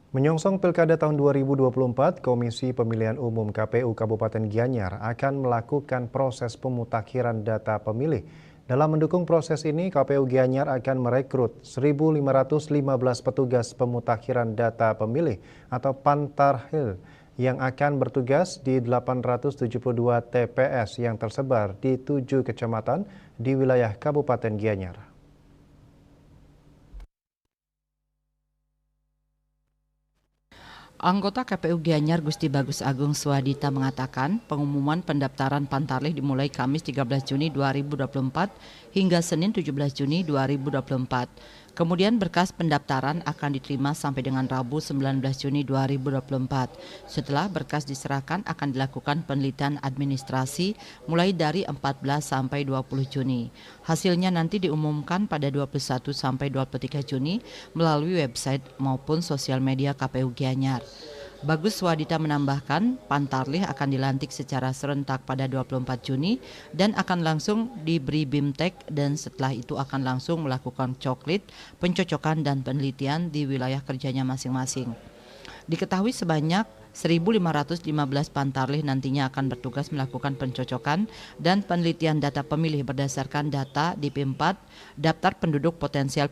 Menyongsong Pilkada tahun 2024, Komisi Pemilihan Umum KPU Kabupaten Gianyar akan melakukan proses pemutakhiran data pemilih. Dalam mendukung proses ini, KPU Gianyar akan merekrut 1.515 petugas pemutakhiran data pemilih atau Pantarhil yang akan bertugas di 872 TPS yang tersebar di 7 kecamatan di wilayah Kabupaten Gianyar. Anggota KPU Gianyar Gusti Bagus Agung Swadita mengatakan pengumuman pendaftaran Pantarlih dimulai Kamis 13 Juni 2024 hingga Senin 17 Juni 2024. Kemudian berkas pendaftaran akan diterima sampai dengan Rabu 19 Juni 2024. Setelah berkas diserahkan akan dilakukan penelitian administrasi mulai dari 14 sampai 20 Juni. Hasilnya nanti diumumkan pada 21 sampai 23 Juni melalui website maupun sosial media KPU Gianyar. Bagus Swadita menambahkan, Pantarlih akan dilantik secara serentak pada 24 Juni dan akan langsung diberi BIMTEK dan setelah itu akan langsung melakukan coklit, pencocokan dan penelitian di wilayah kerjanya masing-masing. Diketahui sebanyak 1.515 Pantarlih nantinya akan bertugas melakukan pencocokan dan penelitian data pemilih berdasarkan data DP4, daftar penduduk potensial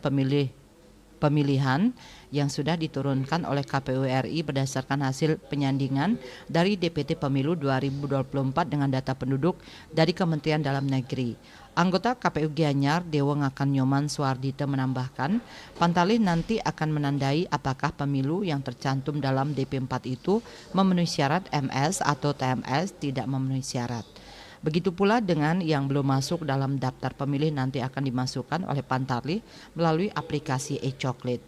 pemilihan yang sudah diturunkan oleh KPU RI berdasarkan hasil penyandingan dari DPT Pemilu 2024 dengan data penduduk dari Kementerian Dalam Negeri. Anggota KPU Gianyar Dewa Ngakan Nyoman Suardita menambahkan, Pantarlih nanti akan menandai apakah pemilu yang tercantum dalam DP4 itu memenuhi syarat MS atau TMS tidak memenuhi syarat. Begitu pula dengan yang belum masuk dalam daftar pemilih nanti akan dimasukkan oleh Pantarlih melalui aplikasi e-coklit.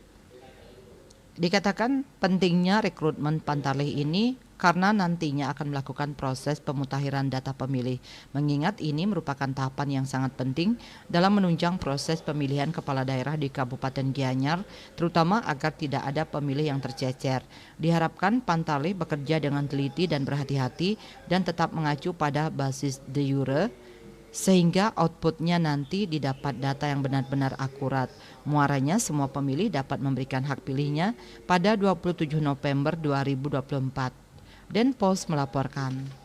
Dikatakan pentingnya rekrutmen Pantarlih ini karena nantinya akan melakukan proses pemutakhiran data pemilih. Mengingat ini merupakan tahapan yang sangat penting dalam menunjang proses pemilihan kepala daerah di Kabupaten Gianyar, terutama agar tidak ada pemilih yang tercecer. Diharapkan Pantarlih bekerja dengan teliti dan berhati-hati dan tetap mengacu pada basis de jure, sehingga outputnya nanti didapat data yang benar-benar akurat. Muaranya semua pemilih dapat memberikan hak pilihnya pada 27 November 2024. Denpos melaporkan.